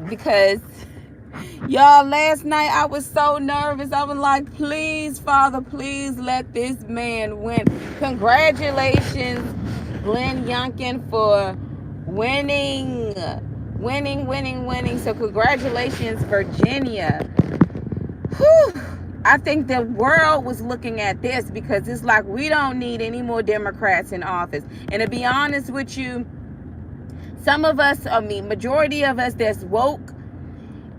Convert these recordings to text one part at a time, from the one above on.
because y'all, last night I was so nervous. I was like, please, Father, please let this man win. Congratulations, Glenn Youngkin, for winning. Winning. So congratulations, Virginia. Whew. I think the world was looking at this because it's like we don't need any more Democrats in office. And to be honest with you, some of us, majority of us that's woke,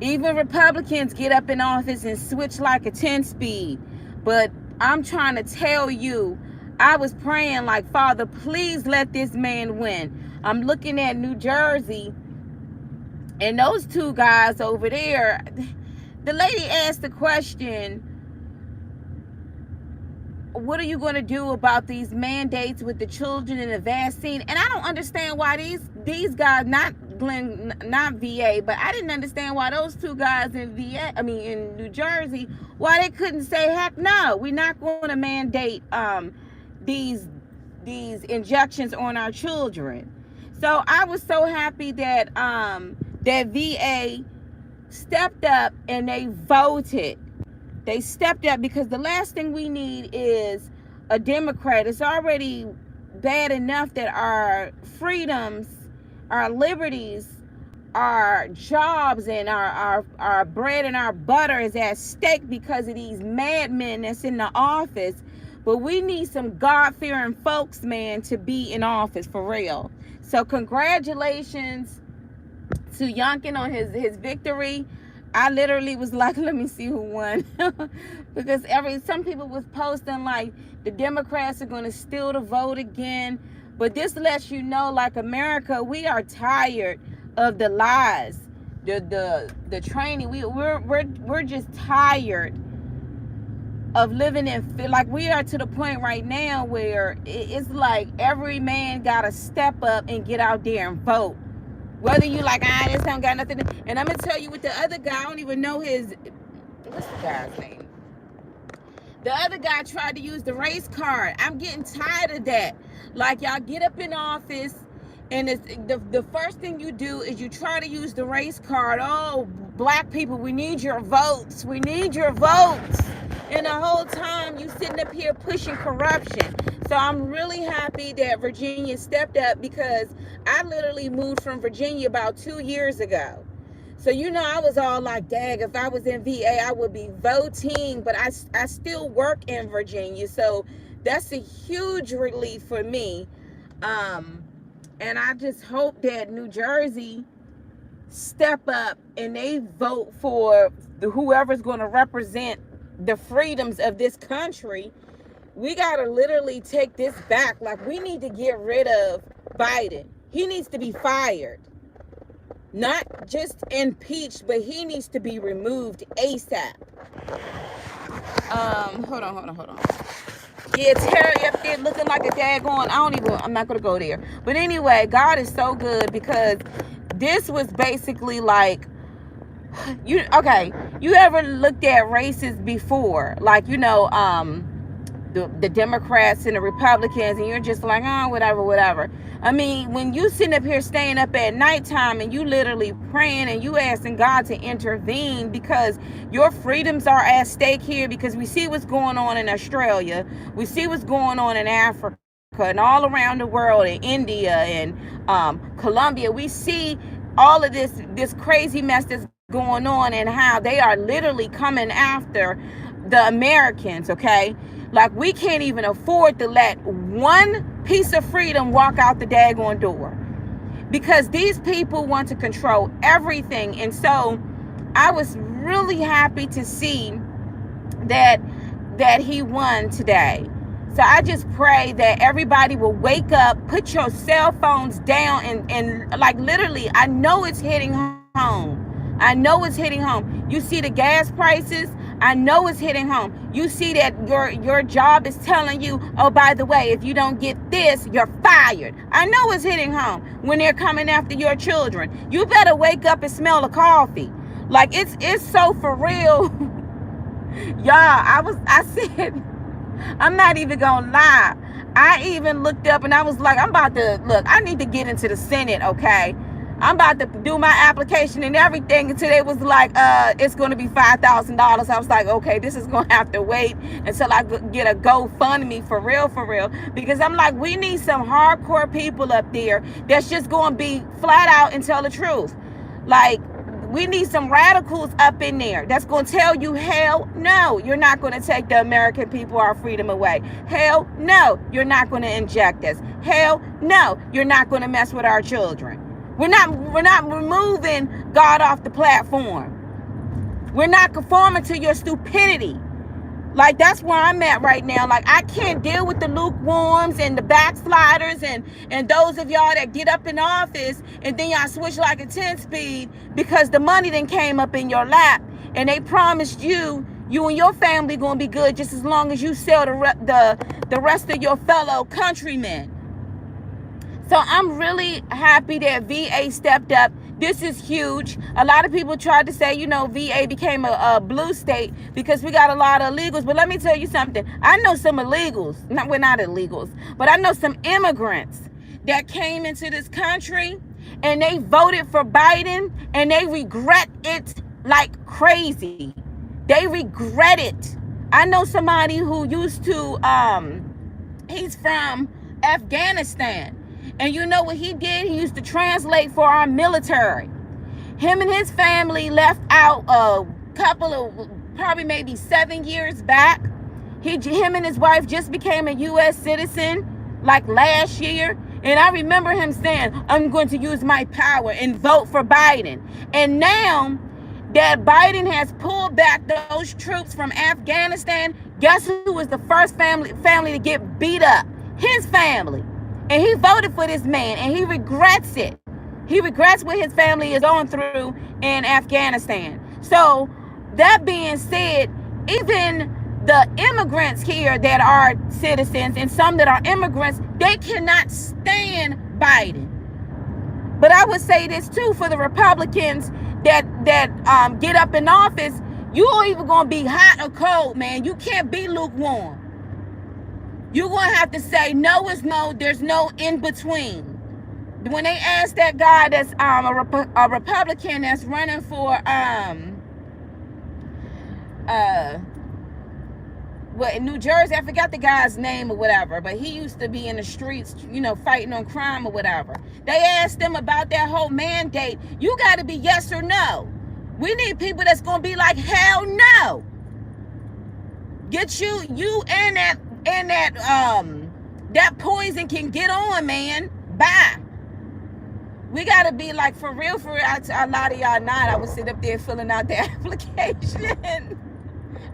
even Republicans get up in office and switch like a 10 speed. But I'm trying to tell you, I was praying like, Father, please let this man win. I'm looking at New Jersey, and those two guys over there, the lady asked the question, what are you going to do about these mandates with the children and the vaccine? And I don't understand why these guys, not Glenn, not VA, but I didn't understand why those two guys in in New Jersey, why they couldn't say, heck no, we're not going to mandate these injections on our children. So I was so happy that that VA stepped up and they voted. They stepped up, because the last thing we need is a Democrat. It's already bad enough that our freedoms, our liberties, our jobs, and our bread and our butter is at stake because of these madmen that's in the office. But we need some God-fearing folks, man, to be in office for real. So congratulations to Youngkin on his victory. I literally was like, let me see who won. Because some people was posting like the Democrats are going to steal the vote again. But this lets you know, like, America, we are tired of the lies, the training. We're just tired of living in, like, we are to the point right now where it's like every man got to step up and get out there and vote. Whether you like, this don't got nothing to, and I'm going to tell you with the other guy, I don't even know what's the guy's name? The other guy tried to use the race card. I'm getting tired of that. Like, y'all get up in office, and it's the first thing you do is you try to use the race card. Oh, black people, we need your votes. We need your votes. And the whole time you sitting up here pushing corruption. So I'm really happy that Virginia stepped up, because I literally moved from Virginia about 2 years ago. So, I was all like, dang, if I was in VA, I would be voting. But I still work in Virginia. So that's a huge relief for me. And I just hope that New Jersey step up and they vote for whoever's going to represent the freedoms of this country. We got to literally take this back. Like, we need to get rid of Biden. He needs to be fired. Not just impeached, but he needs to be removed ASAP. Hold on. Yeah, Terry up there looking like a daggone, I'm not going to go there. But anyway, God is so good, because this was basically like, you ever looked at races before? Like, the Democrats and the Republicans, and you're just like, oh, whatever. I mean, when you sitting up here staying up at nighttime and you literally praying and you asking God to intervene, because your freedoms are at stake here, because we see what's going on in Australia, we see what's going on in Africa and all around the world, in India and Colombia. We see all of this crazy mess that's going on, and how they are literally coming after the Americans, okay? Like, we can't even afford to let one piece of freedom walk out the daggone door, because these people want to control everything. And so I was really happy to see that he won today. So I just pray that everybody will wake up, put your cell phones down, and like, literally, I know it's hitting home. You see the gas prices, I know it's hitting home. You see that your job is telling you, oh, by the way, if you don't get this, you're fired. I know it's hitting home when they're coming after your children. You better wake up and smell the coffee. Like, it's so for real. Y'all, I said, I'm not even gonna lie. I even looked up and I was like, I need to get into the Senate, okay? I'm about to do my application and everything until they was like, it's going to be $5,000. I was like, okay, this is going to have to wait until I get a GoFundMe for real. Because I'm like, we need some hardcore people up there that's just going to be flat out and tell the truth. Like, we need some radicals up in there that's going to tell you, hell no, you're not going to take the American people our freedom away. Hell no, you're not going to inject us. Hell no, you're not going to mess with our children. We're not removing God off the platform. We're not conforming to your stupidity. Like, that's where I'm at right now. Like, I can't deal with the lukewarms and the backsliders and those of y'all that get up in office and then y'all switch like a 10-speed because the money then came up in your lap and they promised you and your family gonna be good just as long as you sell the rest of your fellow countrymen. So I'm really happy that VA stepped up. This is huge. A lot of people tried to say, VA became a blue state because we got a lot of illegals. But let me tell you something. I know some illegals. We're not illegals. But I know some immigrants that came into this country and they voted for Biden and they regret it like crazy. They regret it. I know somebody who used to, he's from Afghanistan. And you know what he did? He used to translate for our military. Him and his family left out a couple of, probably maybe 7 years back. Him and his wife just became a U.S. citizen like last year. And I remember him saying, I'm going to use my power and vote for Biden. And now that Biden has pulled back those troops from Afghanistan, guess who was the first family to get beat up? His family. And he voted for this man, and he regrets it. He regrets what his family is going through in Afghanistan. So, that being said, even the immigrants here that are citizens and some that are immigrants, they cannot stand Biden. But I would say this too for the Republicans that get up in office, you ain't even going to be hot or cold, man. You can't be lukewarm. You're going to have to say no is no. There's no in between. When they asked that guy that's a Republican that's running for in New Jersey, I forgot the guy's name or whatever, but he used to be in the streets, fighting on crime or whatever. They asked him about that whole mandate. You got to be yes or no. We need people that's going to be like, hell no. Get you and that poison can get on, man. Bye. We gotta be like, for real. A lot of y'all not. I would sit up there filling out the application.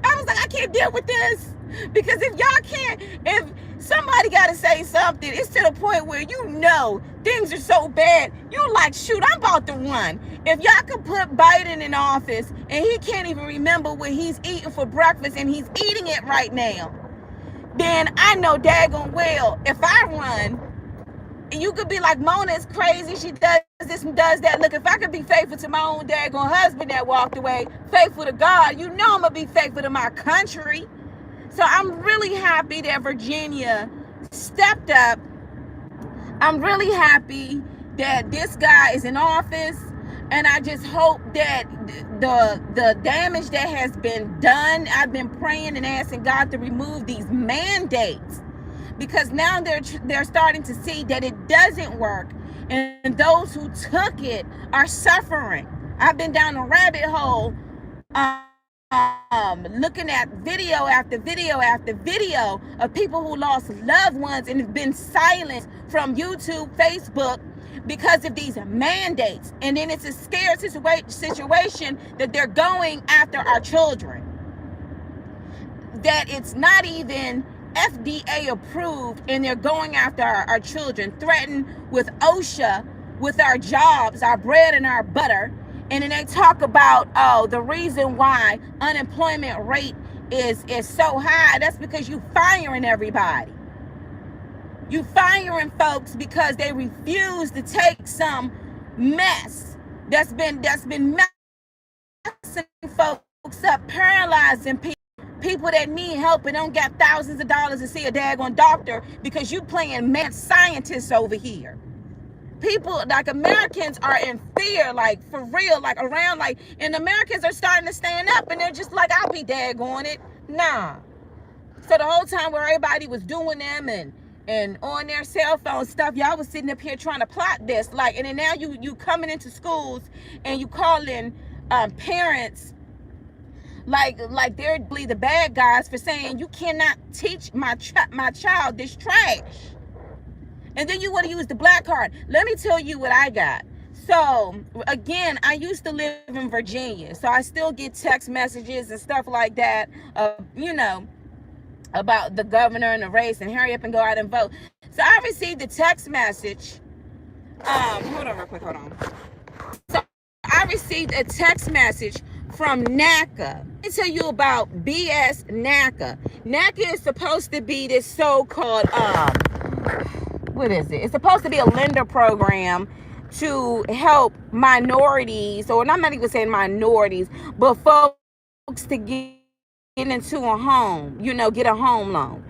I was like, I can't deal with this. Because if somebody gotta say something, it's to the point where things are so bad, you like, shoot, I'm about to run. If y'all could put Biden in office and he can't even remember what he's eating for breakfast and he's eating it right now, then I know daggone well if I run, and you could be like, Mona is crazy, she does this and does that. Look, if I could be faithful to my own daggone husband that walked away, faithful to God, I'm going to be faithful to my country. So I'm really happy that Virginia stepped up. I'm really happy that this guy is in office. And I just hope that the damage that has been done, I've been praying and asking God to remove these mandates, because now they're starting to see that it doesn't work, and those who took it are suffering. I've been down a rabbit hole looking at video after video after video of people who lost loved ones and have been silenced from YouTube, Facebook, because of these mandates. And then it's a scared situation that they're going after our children, that it's not even FDA approved, and they're going after our children, threatened with OSHA, with our jobs, our bread and our butter. And then they talk about, the reason why unemployment rate is so high, that's because you firing everybody. You firing folks because they refuse to take some mess that's been messing folks up, paralyzing people that need help and don't got thousands of dollars to see a daggone doctor because you playing mad scientists over here. people, like Americans are in fear, like for real, like around, like, and Americans are starting to stand up and they're just like, I'll be daggone it. Nah. So the whole time where everybody was doing them and on their cell phone stuff, y'all was sitting up here trying to plot this, like, and then now you coming into schools and you calling parents like they're the bad guys for saying you cannot teach my child this trash. And then you want to use the black card. Let me tell you what I got. So again, I used to live in Virginia, so I still get text messages and stuff like that, you know, about the governor and the race and hurry up and go out and vote. So I received a text message. Hold on real quick, hold on. So I received a text message from NACA. Let me tell you about BS NACA. NACA is supposed to be this so-called, what is it? It's supposed to be a lender program to help minorities, or I'm not even saying minorities, but folks to get into a home, you know, get a home loan.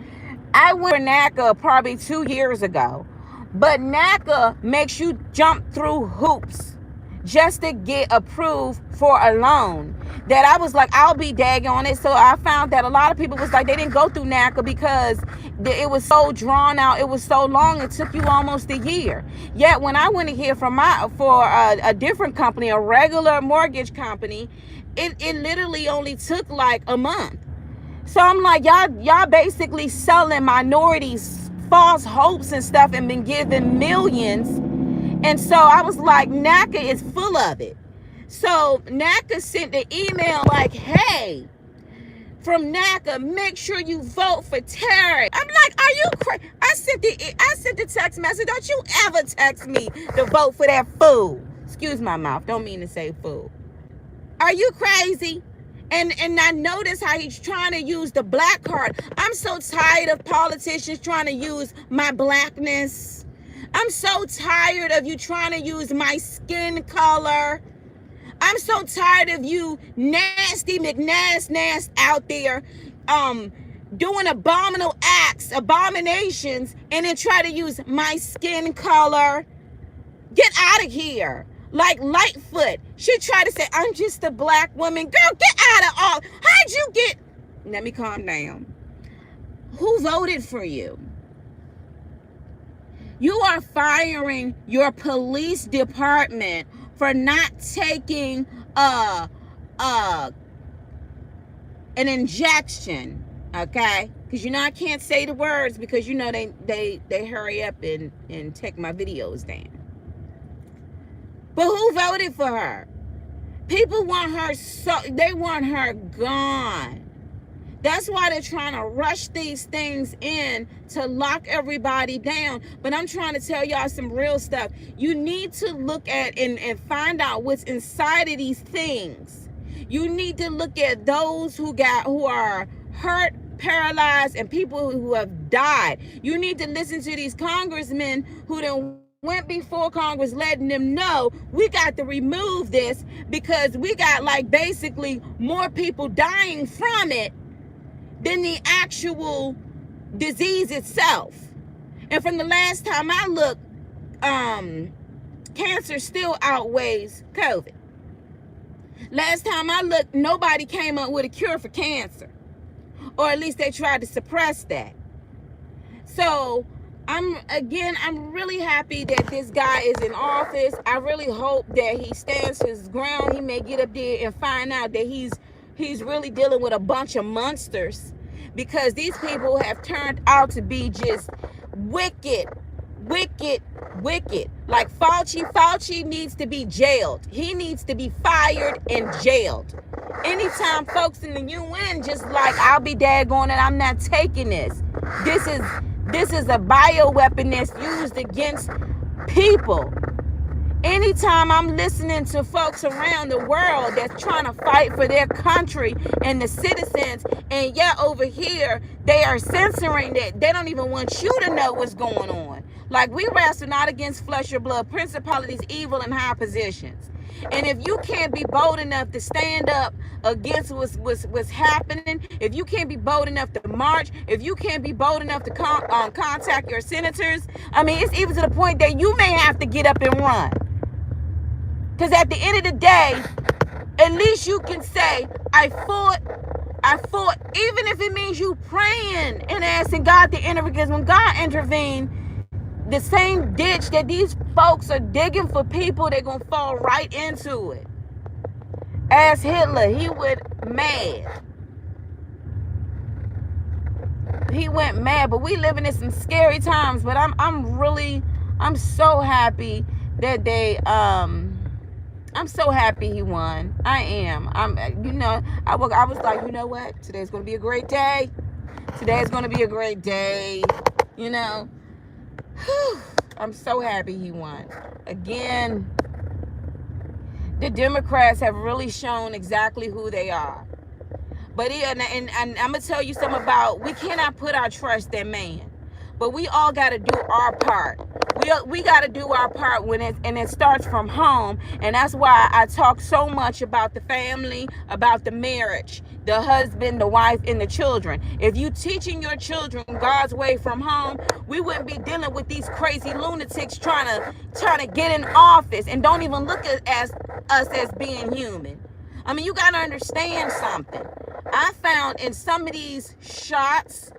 I went to NACA probably 2 years ago, but NACA makes you jump through hoops just to get approved for a loan. That I was like, I'll be daggone it. So I found that a lot of people was like, they didn't go through NACA because it was so drawn out. It was so long. It took you almost a year. Yet when I went in here for a different company, a regular mortgage company, it literally only took like a month. So I'm like, y'all basically selling minorities false hopes and stuff and been giving millions. And so I was like, NACA is full of it. So NACA sent the email like, hey, from NACA, make sure you vote for Terry. I'm like, are you crazy? I sent the text message. Don't you ever text me to vote for that fool. Excuse my mouth. Don't mean to say fool. Are you crazy? And I notice how he's trying to use the black card. I'm so tired of politicians trying to use my blackness. I'm so tired of you trying to use my skin color. I'm so tired of you nasty McNass out there doing abominations, and then try to use my skin color. Get out of here. Like Lightfoot, she tried to say, I'm just a black woman. Girl, get out of all. How'd you get? Let me calm down. Who voted for you? You are firing your police department for not taking an injection, okay? Because you know I can't say the words because you know they hurry up and take my videos down. But who voted for her? People want her they want her gone. That's why they're trying to rush these things in to lock everybody down. But I'm trying to tell y'all some real stuff. You need to look at and find out what's inside of these things. You need to look at those who are hurt, paralyzed, and people who have died. You need to listen to these congressmen who done went before Congress letting them know we got to remove this because we got like basically more people dying from it than the actual disease itself. And from the last time I looked, cancer still outweighs COVID. Last time I looked, nobody came up with a cure for cancer. Or at least they tried to suppress that. So I'm really happy that this guy is in office. I really hope that he stands his ground. He may get up there and find out that he's really dealing with a bunch of monsters, because these people have turned out to be just wicked. Like Fauci needs to be jailed. He needs to be fired and jailed. Anytime folks in the UN just like, I'll be daggone it, I'm not taking this. This is a bioweapon that's used against people. Anytime I'm listening to folks around the world that's trying to fight for their country and the citizens, and yet over here they are censoring that. They don't even want you to know what's going on. Like, we wrestle not against flesh or blood, principalities, evil, and high positions. And if you can't be bold enough to stand up against what's happening, if you can't be bold enough to march, if you can't be bold enough to contact your senators, I mean, it's even to the point that you may have to get up and run. Because at the end of the day, at least you can say, I fought, even if it means you praying and asking God to intervene. Because when God intervened, the same ditch that these folks are digging for people, they're going to fall right into it. As Hitler, he went mad. He went mad, but we living in some scary times. But I'm so happy that I'm so happy he won. I am. I was like, you know what? Today's going to be a great day. Today's going to be a great day. You know. Whew. I'm so happy he won. Again, the Democrats have really shown exactly who they are. But and I'm going to tell you something about, we cannot put our trust in man. But we all got to do our part. We got to do our part and it starts from home. And that's why I talk so much about the family, about the marriage, the husband, the wife, and the children. If you teaching your children God's way from home, we wouldn't be dealing with these crazy lunatics trying to get in office and don't even look at us as being human. I mean, you got to understand something. I found in some of these shots,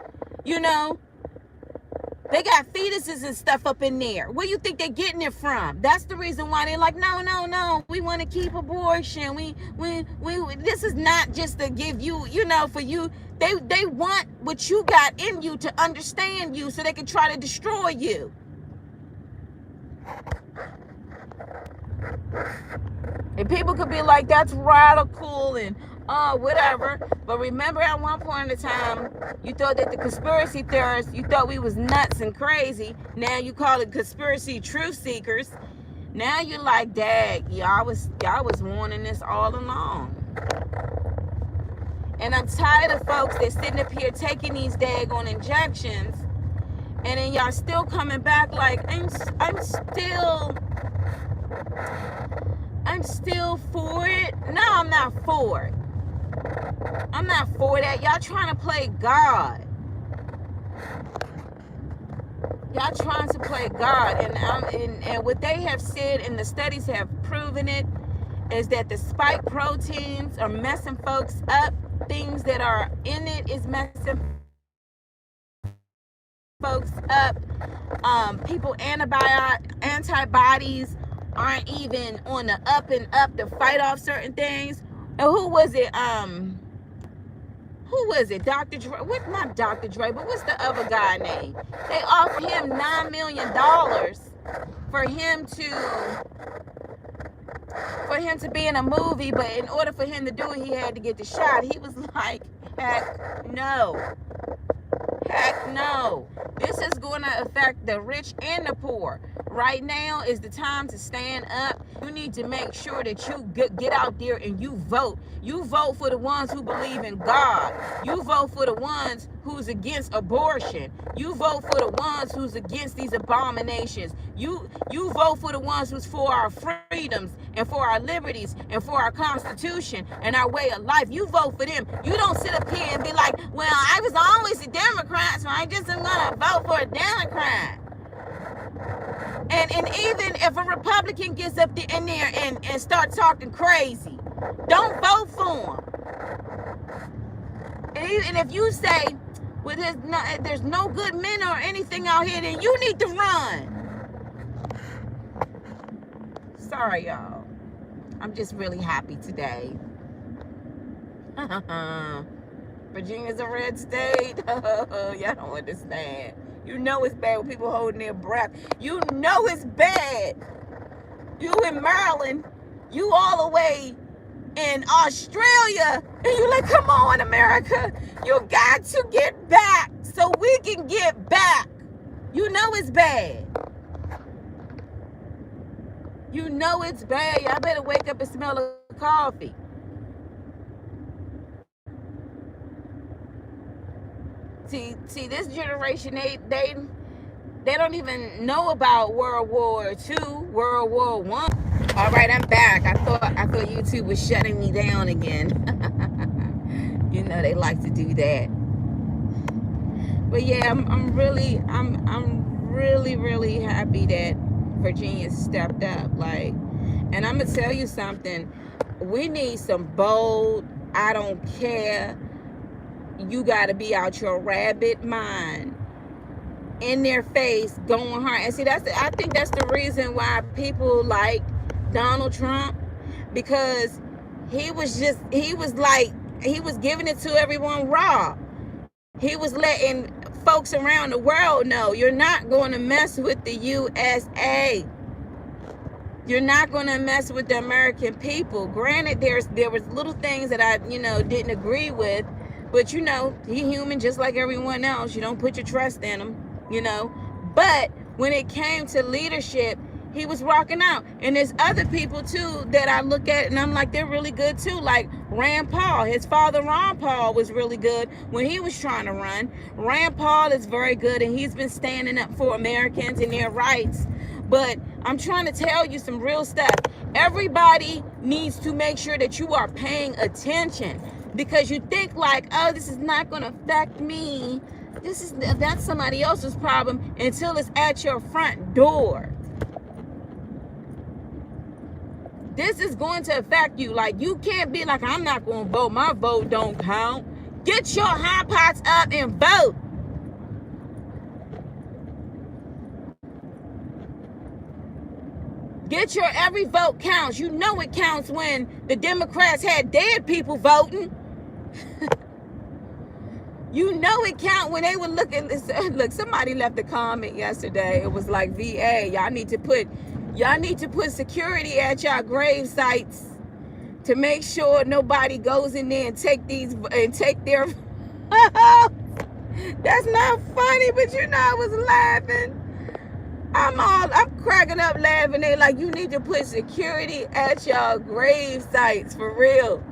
you know, they got fetuses and stuff up in there. Where you think they're getting it from? That's the reason why they're like, no. We want to keep abortion. We this is not just to give you, you know, for you. They want what you got in you to understand you so they can try to destroy you. And people could be like, that's radical and whatever. But remember, at one point in time, you thought that the conspiracy theorists, you thought we was nuts and crazy. Now you call it conspiracy truth seekers. Now you're like, dag, y'all was warning this all along. And I'm tired of folks that sitting up here taking these daggone injections, and then y'all still coming back like, I'm still for it. No, I'm not for it. I'm not for that. Y'all trying to play God. Y'all trying to play God. And what they have said, and the studies have proven it, is that the spike proteins are messing folks up. Things that are in it is messing folks up. People antibodies aren't even on the up and up to fight off certain things. And who was it? Dr. Dre? What? Not Dr. Dre, but what's the other guy name? They offered him $9 million for him to be in a movie, but in order for him to do it, he had to get the shot. He was like, heck no. Heck no. This is going to affect the rich and the poor. Right now is the time to stand up. You need to make sure that you get out there and you vote. You vote for the ones who believe in God. You vote for the ones who's against abortion. You vote for the ones who's against these abominations. You vote for the ones who's for our freedoms and for our liberties and for our Constitution and our way of life. You vote for them. You don't sit up here and be like, well, I was always a Democrat, so I just am going to vote for a Democrat. And even if a Republican gets up in there and start talking crazy, don't vote for him. And if you say, well, there's no good men or anything out here, then you need to run. Sorry, y'all. I'm just really happy today. Virginia's a red state. Y'all don't understand. You know it's bad when people holding their breath. You know it's bad. You in Maryland. You all the way in Australia. And you like, come on, America. You got to get back so we can get back. You know it's bad. You know it's bad. Y'all better wake up and smell the coffee. See, this generation, they don't even know about World War II, World War I. All right, I'm back. I thought YouTube was shutting me down again. You know, they like to do that. But yeah, I'm really happy that Virginia stepped up. Like, and I'm gonna tell you something. We need some bold, I don't care, you gotta be out your rabbit mind, in their face, going hard. And see, I think that's the reason why people like Donald Trump, because he was giving it to everyone raw. He was letting folks around the world know, you're not going to mess with the USA. You're not going to mess with the American people. Granted, there was little things that I, didn't agree with, but he human just like everyone else. You don't put your trust in him, But when it came to leadership, he was rocking out. And there's other people too that I look at and I'm like, they're really good too. Like Rand Paul, his father Ron Paul was really good when he was trying to run. Rand Paul is very good, and he's been standing up for Americans and their rights. But I'm trying to tell you some real stuff. Everybody needs to make sure that you are paying attention, because you think like, oh, this is not going to affect me. That's somebody else's problem, until it's at your front door. This is going to affect you. Like, you can't be like, I'm not going to vote. My vote don't count. Get your high pots up and vote. Get your every vote counts. You know it counts when the Democrats had dead people voting. You know it count when they were looking. Look, somebody left a comment yesterday. It was like, VA, y'all need to put security at y'all grave sites to make sure nobody goes in there and take their. That's not funny, but I was laughing. I'm cracking up laughing. They like, you need to put security at y'all grave sites for real,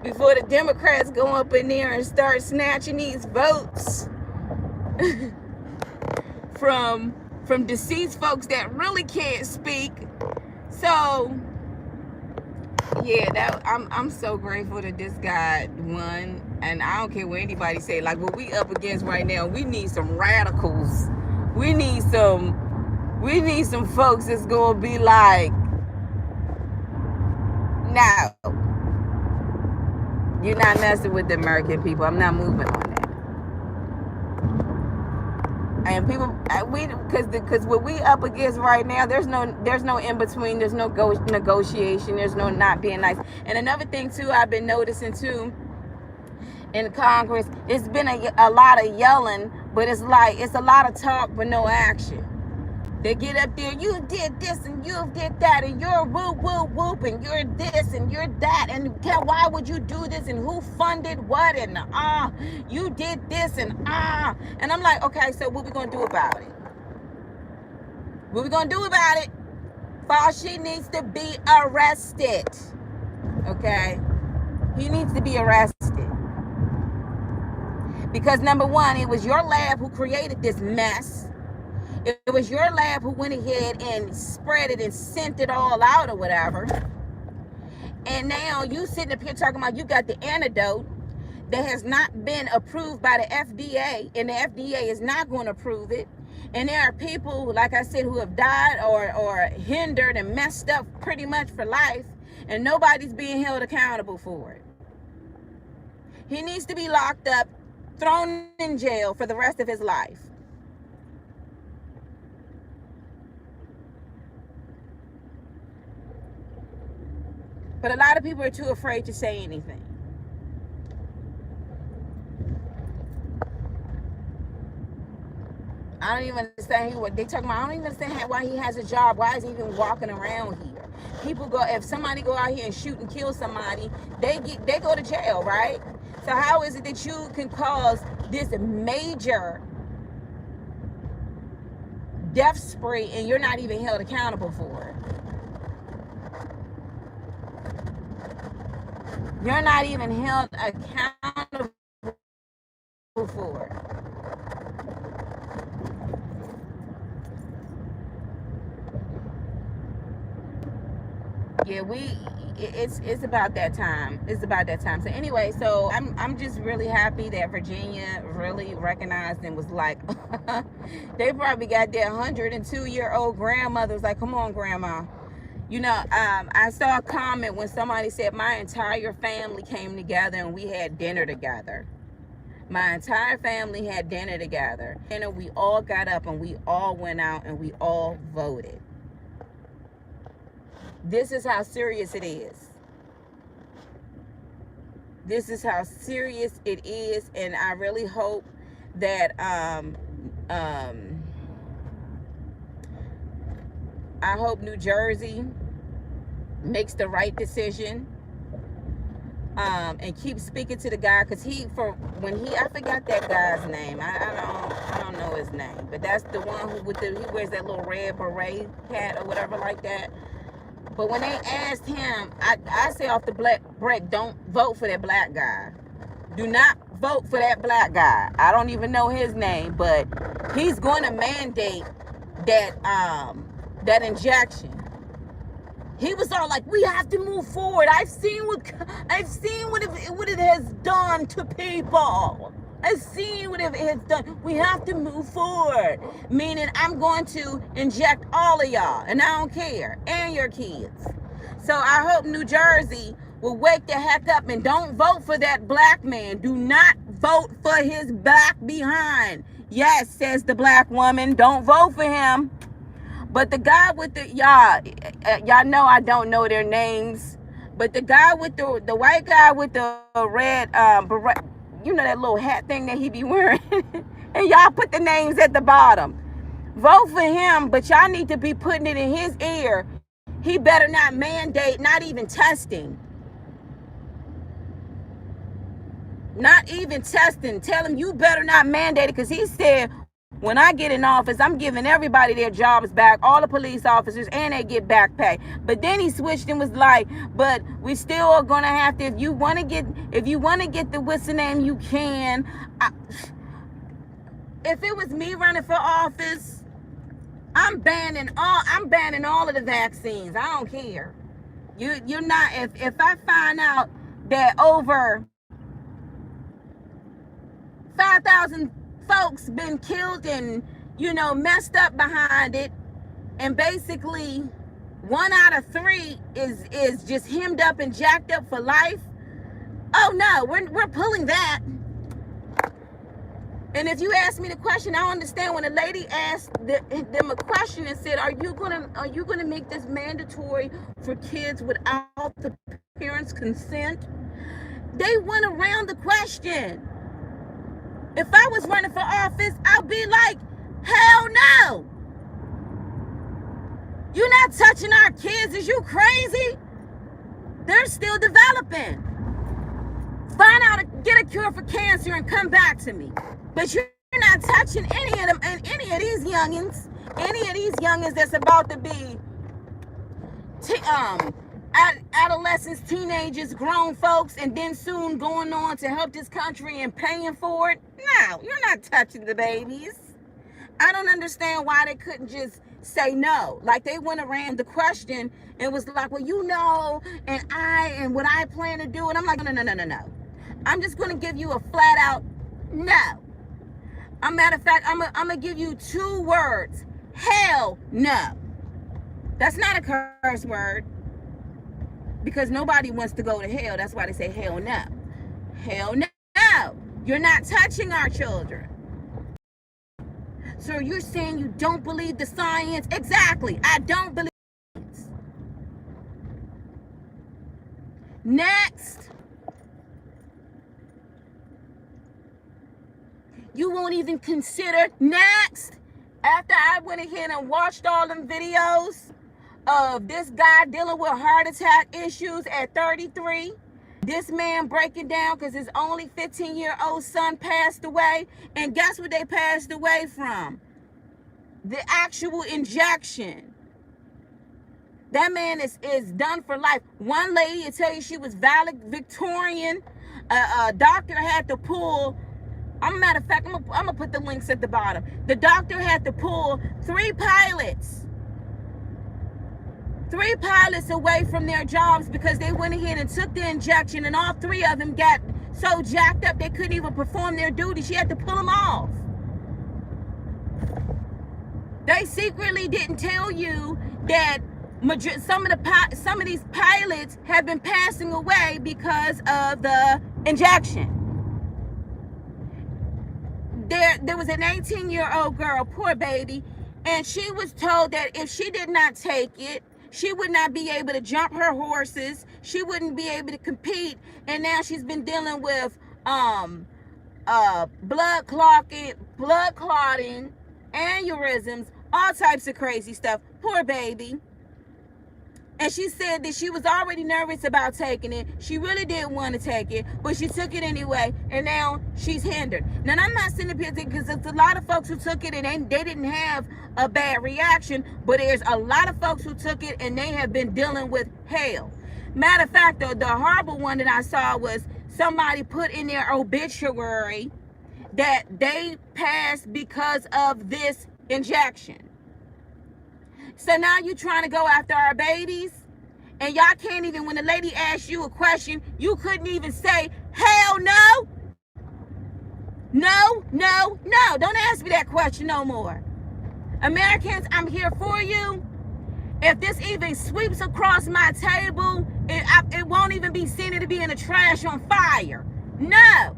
before the Democrats go up in there and start snatching these votes from deceased folks that really can't speak. So yeah, I'm so grateful that this guy won. And I don't care what anybody say. Like, what we up against right now, we need some radicals. We need some folks that's gonna be like, no, you're not messing with the American people. I'm not moving on that. And people, because what we up against right now, there's no in between. There's no negotiation. There's no not being nice. And another thing too, I've been noticing too, in Congress, it's been a lot of yelling, but it's a lot of talk but no action. They get up there, you did this and you did that, and you're whoop, whoop, whoop, and you're this and you're that, and why would you do this, and who funded what, and you did this, and and I'm like, okay, so what we gonna do about it? What we gonna do about it? Fauci needs to be arrested, okay? He needs to be arrested. Because number one, it was your lab who created this mess. It was your lab who went ahead and spread it and sent it all out or whatever. And now you sitting up here talking about you got the antidote that has not been approved by the FDA, and the FDA is not going to approve it. And there are people, like I said, who have died or hindered and messed up pretty much for life, and nobody's being held accountable for it. He needs to be locked up, thrown in jail for the rest of his life. But a lot of people are too afraid to say anything. I don't even understand what they talking about. I don't even understand why he has a job. Why is he even walking around here? People go, if somebody go out here and shoot and kill somebody, they go to jail, right? So how is it that you can cause this major death spree and you're not even held accountable for it? You're not even held accountable for it. Yeah, it's about that time. It's about that time. So anyway, so I'm just really happy that Virginia really recognized and was like, they probably got their 102-year-old grandmother was like, come on, grandma. You know, I saw a comment when somebody said my entire family came together and we had dinner together. My entire family had dinner together. And we all got up and we all went out and we all voted. This is how serious it is. This is how serious it is. And I really hope that I hope New Jersey makes the right decision. And keep speaking to the guy, because I forgot that guy's name. I don't know his name, but that's the one who he wears that little red beret hat or whatever like that. But when they asked him, I say off the break, don't vote for that black guy. Do not vote for that black guy. I don't even know his name, but he's going to mandate that injection. He was all like, we have to move forward. I've seen what it has done to people. I've seen what it has done. We have to move forward. Meaning I'm going to inject all of y'all, and I don't care, and your kids. So I hope New Jersey will wake the heck up and don't vote for that black man. Do not vote for his back behind. Yes, says the black woman, don't vote for him. But the guy with the, y'all know I don't know their names, but the guy with the white guy with the red beret, you know, that little hat thing that he be wearing, and y'all put the names at the bottom. Vote for him, but y'all need to be putting it in his ear. He better not mandate, not even testing. Not even testing. Tell him you better not mandate it, because he said, when I get in office, I'm giving everybody their jobs back, all the police officers, and they get back pay. But then he switched and was like, but we still are gonna have to, if you wanna get the what's the name, you can. If it was me running for office, I'm banning all of the vaccines. I don't care. You're not, if I find out that over 5,000 folks been killed and, you know, messed up behind it, and basically 1 out of 3 is just hemmed up and jacked up for life. Oh no, we're pulling that. And if you ask me the question, I understand when a lady asked them a question and said, are you gonna make this mandatory for kids without the parents' consent? They went around the question. If I was running for office, I'd be like, hell no. You're not touching our kids. Is you crazy? They're still developing. Find out, get a cure for cancer and come back to me. But you're not touching any of them, and any of these youngins that's about to be adolescents, teenagers, grown folks, and then soon going on to help this country and paying for it. No, you're not touching the babies. I don't understand why they couldn't just say no. Like they went around the question and was like, well, you know, and what I plan to do. And I'm like, no. I'm just going to give you a flat out no. Matter of fact, I'm going to give you 2 words. Hell no. That's not a curse word. Because nobody wants to go to hell. That's why they say hell no. Hell no. You're not touching our children. So you're saying you don't believe the science? Exactly. I don't believe science. Next. You won't even consider. Next. After I went ahead and watched all them videos of this guy dealing with heart attack issues at 33. This man breaking down because his only 15-year-old son passed away. And guess what they passed away from? The actual injection. That man is done for life. One lady will tell you she was valedictorian. A doctor had to pull, matter of fact, I'm gonna put the links at the bottom. The doctor had to pull 3 pilots 3 pilots away from their jobs because they went ahead and took the injection, and all 3 of them got so jacked up they couldn't even perform their duty. She had to pull them off. They secretly didn't tell you that some of these pilots have been passing away because of the injection. There was an 18-year-old girl, poor baby, and she was told that if she did not take it, she would not be able to jump her horses. She wouldn't be able to compete. And now she's been dealing with blood clotting, aneurysms, all types of crazy stuff. Poor baby. And she said that she was already nervous about taking it. She really didn't want to take it, but she took it anyway, and now she's hindered. Now, I'm not sitting here because there's a lot of folks who took it and they didn't have a bad reaction, but there's a lot of folks who took it and they have been dealing with hell. Matter of fact, the horrible one that I saw was somebody put in their obituary that they passed because of this injection. So now you're trying to go after our babies, and y'all can't even, when the lady asked you a question, you couldn't even say, hell no. No, no, no. Don't ask me that question no more. Americans, I'm here for you. If this even sweeps across my table, it won't even be seen to be in the trash on fire. No.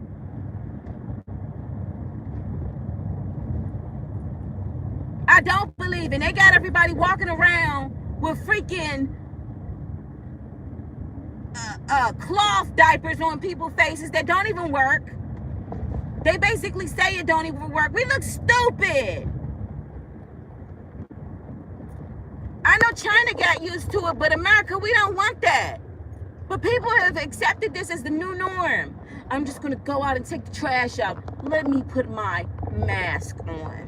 I don't believe it. They got everybody walking around with freaking cloth diapers on people's faces that don't even work. They basically say it don't even work. We look stupid. I know China got used to it, but America, we don't want that. But people have accepted this as the new norm. I'm just going to go out and take the trash out. Let me put my mask on.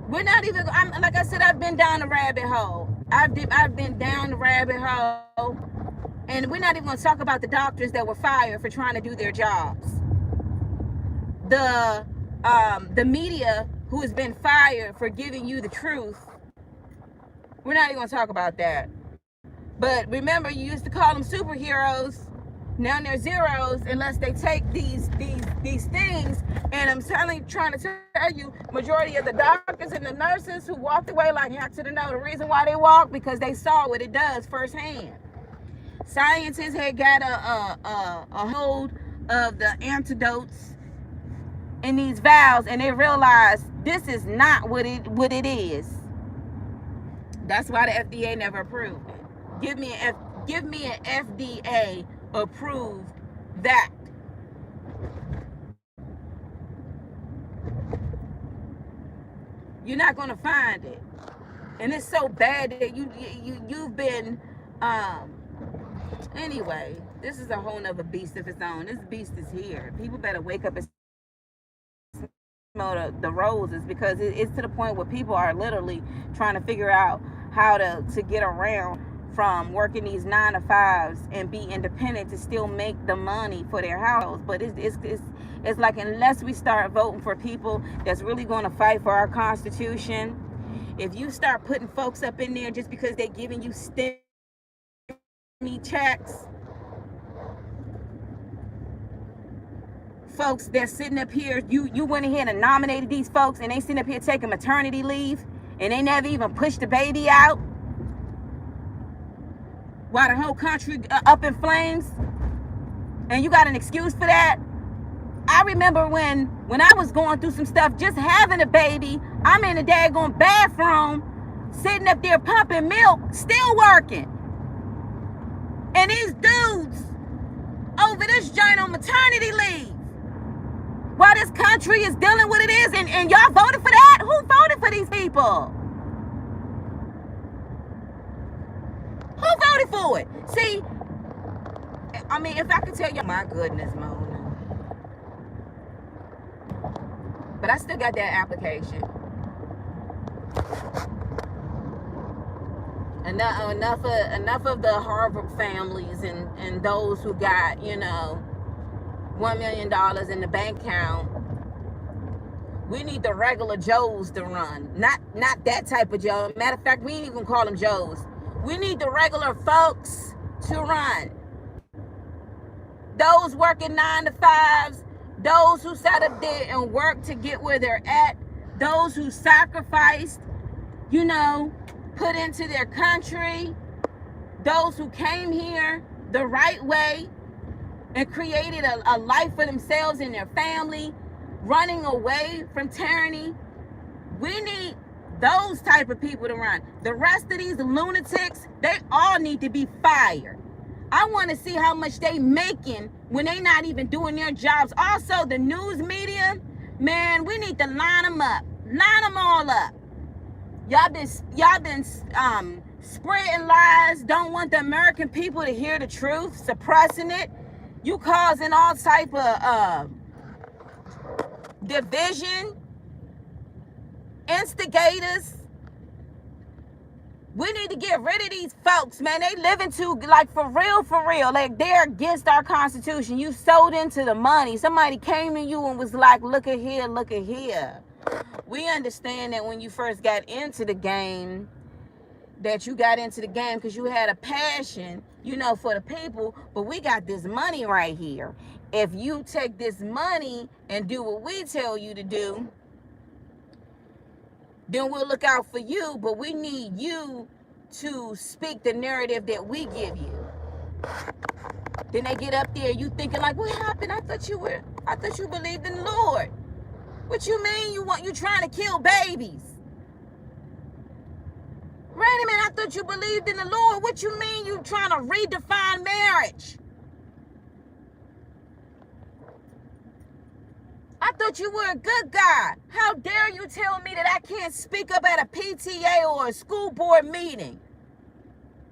We're not even, like I said, I've been down the rabbit hole. I've been down the rabbit hole. And we're not even going to talk about the doctors that were fired for trying to do their jobs. The media who has been fired for giving you the truth. We're not even going to talk about that. But remember, you used to call them superheroes. Now they're zeros unless they take these things. And I'm trying to tell you, majority of the doctors and the nurses who walked away like heck to the know. The reason why they walked, because they saw what it does firsthand. Scientists had got a hold of the antidotes in these vials, and they realized this is not what it is. That's why the FDA never approved it. Give me an FDA approved that. You're not going to find it, and it's so bad that you've been anyway. This is a whole nother beast of its own. This beast is here. People better wake up and smell the roses, because it's to the point where people are literally trying to figure out how to get around from working these 9 to 5s and be independent to still make the money for their house. But it's like, unless we start voting for people that's really going to fight for our Constitution, if you start putting folks up in there just because they're giving you stimmy checks, folks that's sitting up here, you went ahead and nominated these folks, and they sitting up here taking maternity leave, and they never even pushed the baby out, while the whole country up in flames, and you got an excuse for that. I remember when I was going through some stuff, just having a baby, I'm in the daggone bathroom, sitting up there pumping milk, still working. And these dudes over this joint on maternity leave, while this country is dealing with it is, and y'all voted for that? Who voted for these people? Who voted for it? See, I mean, if I could tell you, my goodness, Mona. But I still got that application. Enough of the Harvard families and those who got, $1 million in the bank account We need the regular Joes to run. Not that type of Joe. Matter of fact, we ain't even call them Joes. We need the regular folks to run. Those working 9 to 5s, those who sat up there and worked to get where they're at, those who sacrificed, put into their country, those who came here the right way and created a life for themselves and their family, running away from tyranny. We need those type of people to run. The rest of these lunatics, they all need to be fired. I want to see how much they making when they not even doing their jobs. Also, the news media, man, we need to line them up. Line them all up. Y'all been spreading lies, don't want the American people to hear the truth, suppressing it. You causing all type of division, instigators. We need to get rid of these folks, man. They living too, like, for real. Like, they're against our Constitution. You sold into the money. Somebody came to you and was like, look at here. We understand that when you first got into the game, that you got into the game because you had a passion, for the people. But we got this money right here. If you take this money and do what we tell you to do, then we'll look out for you. But we need you to speak the narrative that we give you. Then they get up there, you thinking like, what happened? I thought you believed in the Lord. What you mean you trying to kill babies? Wait a minute, I thought you believed in the Lord. What you mean you trying to redefine marriage? I thought you were a good guy. How dare you tell me that I can't speak up at a PTA or a school board meeting?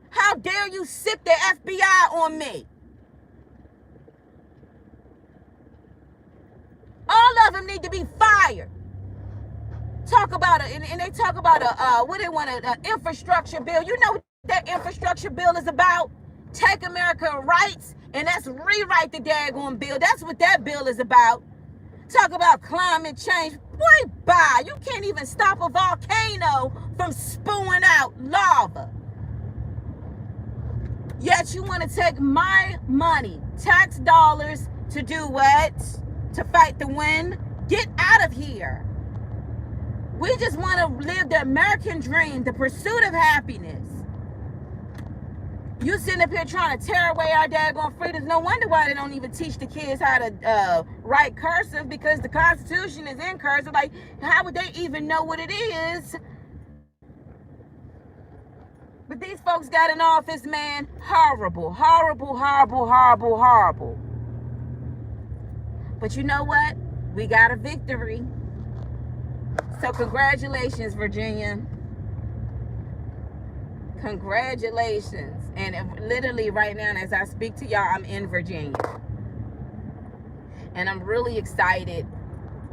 How dare you sick the FBI on me? All of them need to be fired. Talk about it, and they talk about an infrastructure bill. You know what that infrastructure bill is about? Take America rights, and that's rewrite the daggone bill. That's what that bill is about. Talk about climate change. Boy, bye. You can't even stop a volcano from spewing out lava. Yet you want to take my money, tax dollars, to do what? To fight the wind? Get out of here. We just want to live the American dream, the pursuit of happiness. You sitting up here trying to tear away our daggone freedoms. No wonder why they don't even teach the kids how to write cursive, because the Constitution is in cursive. Like, how would they even know what it is? But these folks got in office, man. Horrible. But you know what? We got a victory. So congratulations, Virginia. Congratulations. And literally right now, as I speak to y'all, I'm in Virginia. And I'm really excited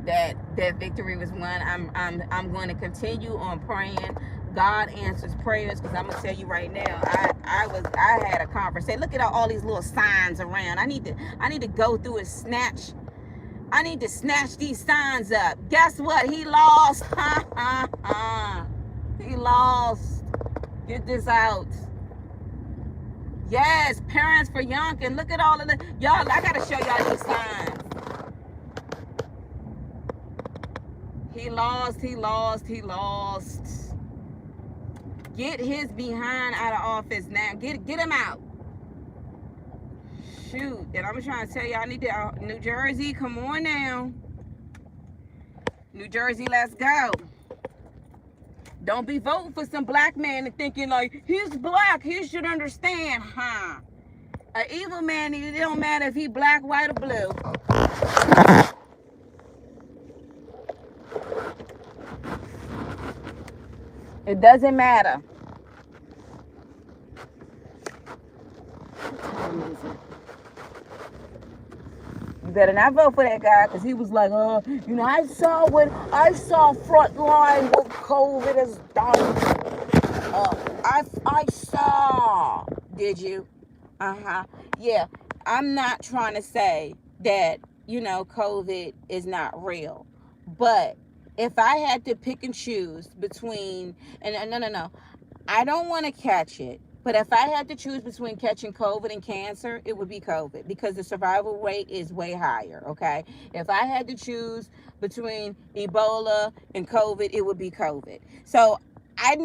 that victory was won. I'm going to continue on praying. God answers prayers, because I'm gonna tell you right now, I had a conversation. Look at all these little signs around. I need to go through and snatch. I need to snatch these signs up. Guess what? He lost. He lost. Get this out. Yes, parents for Youngkin. Look at all of the y'all. I gotta show y'all these signs. He lost. Get his behind out of office now. Get him out. Shoot. And I'm trying to tell y'all, I need to, New Jersey, come on now. New Jersey, let's go. Don't be voting for some black man and thinking like, he's black, he should understand, huh? An evil man, it don't matter if he black, white, or blue. It doesn't matter. You better not vote for that guy, because he was like, I saw Frontline, what COVID has done. I saw. Did you? Yeah. I'm not trying to say that, COVID is not real. But if I had to pick and choose between, and no, I don't want to catch it, but if I had to choose between catching COVID and cancer, it would be COVID because the survival rate is way higher, okay? If I had to choose between Ebola and COVID, it would be COVID. So I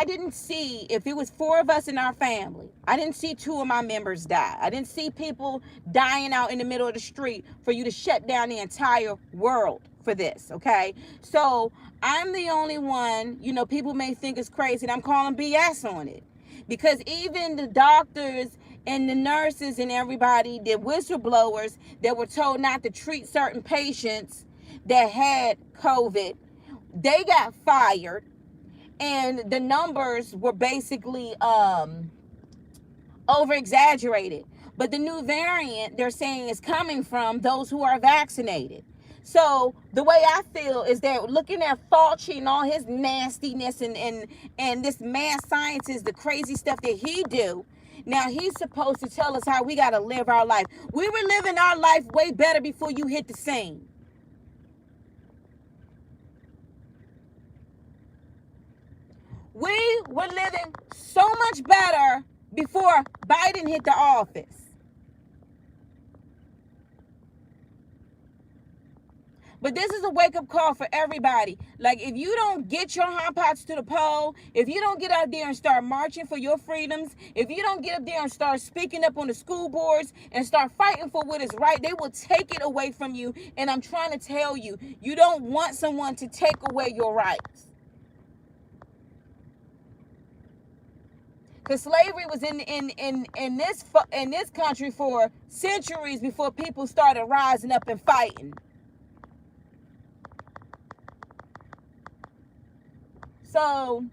didn't see, if it was 4 of us in our family, I didn't see 2 of my members die. I didn't see people dying out in the middle of the street for you to shut down the entire world for this, okay? So I'm the only one, people may think it's crazy, and I'm calling BS on it. Because even the doctors and the nurses and everybody, the whistleblowers that were told not to treat certain patients that had COVID, they got fired. And the numbers were basically over exaggerated. But the new variant, they're saying, is coming from those who are vaccinated. So the way I feel is that looking at Fauci and all his nastiness and this mad science is the crazy stuff that he do. Now he's supposed to tell us how we got to live our life. We were living our life way better before you hit the scene. We were living so much better before Biden hit the office. But this is a wake-up call for everybody. Like, if you don't get your hot pots to the poll, if you don't get out there and start marching for your freedoms, if you don't get up there and start speaking up on the school boards and start fighting for what is right, they will take it away from you. And I'm trying to tell you, you don't want someone to take away your rights. Because slavery was in this country for centuries before people started rising up and fighting. So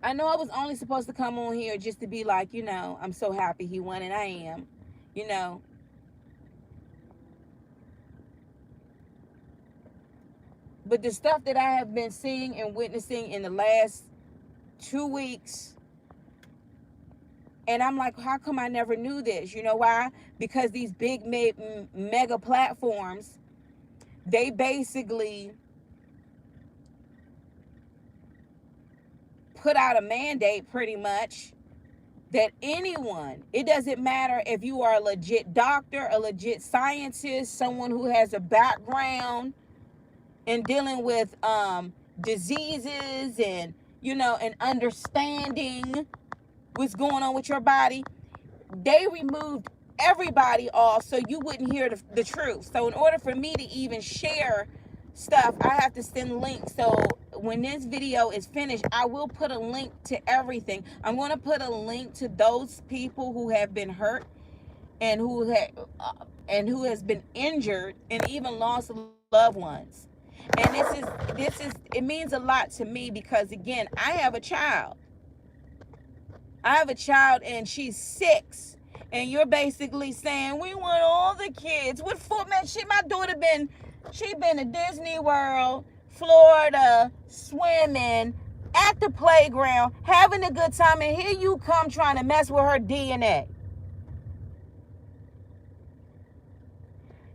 I know I was only supposed to come on here just to be like, I'm so happy he won, and I am, But the stuff that I have been seeing and witnessing in the last 2 weeks, and I'm like, how come I never knew this? You know why? Because these big mega platforms, they basically put out a mandate pretty much that anyone, it doesn't matter if you are a legit doctor, a legit scientist, someone who has a background in dealing with diseases and, and understanding what's going on with your body, they removed everybody off so you wouldn't hear the truth. So in order for me to even share stuff, I have to send links. So when this video is finished, I will put a link to everything. I'm going to put a link to those people who have been hurt and who has been injured and even lost loved ones. And this is it means a lot to me because, again, I have a child. And she's 6. And you're basically saying, we want all the kids. What for, man? My daughter she been to Disney World, Florida, swimming, at the playground, having a good time, and here you come trying to mess with her DNA.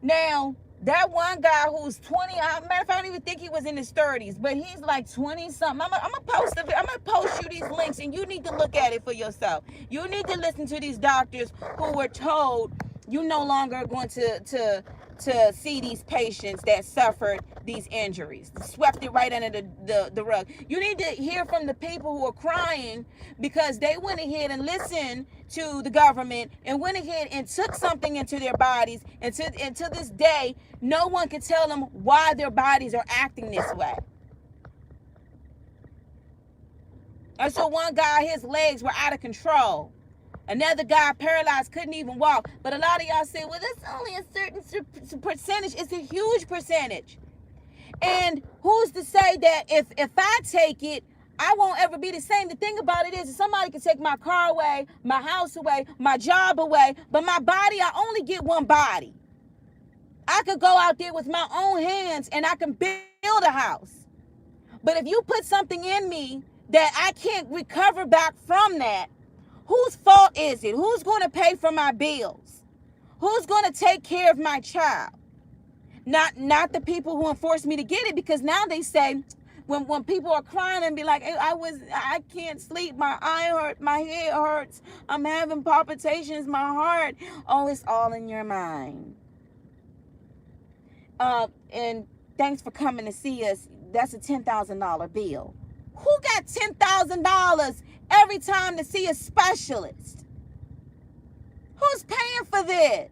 Now, that one guy who's 20, matter of fact, I don't even think he was in his 30s, but he's like 20-something. I'm gonna post you these links, and you need to look at it for yourself. You need to listen to these doctors who were told you no longer are going to see these patients that suffered these injuries. Swept it right under the rug. You need to hear from the people who are crying because they went ahead and listened to the government and went ahead and took something into their bodies. And to this day, no one can tell them why their bodies are acting this way. And so one guy, his legs were out of control. Another guy paralyzed, couldn't even walk. But a lot of y'all say, well, that's only a certain percentage. It's a huge percentage. And who's to say that if I take it, I won't ever be the same? The thing about it is somebody can take my car away, my house away, my job away, but my body, I only get one body. I could go out there with my own hands and I can build a house. But if you put something in me that I can't recover back from that, whose fault is it? Who's going to pay for my bills? Who's going to take care of my child? Not the people who enforced me to get it, because now they say, when people are crying and be like, hey, I can't sleep, my eye hurt, my head hurts, I'm having palpitations, my heart. Oh, it's all in your mind. And thanks for coming to see us. That's a $10,000 bill. Who got $10,000 every time to see a specialist? Who's paying for this?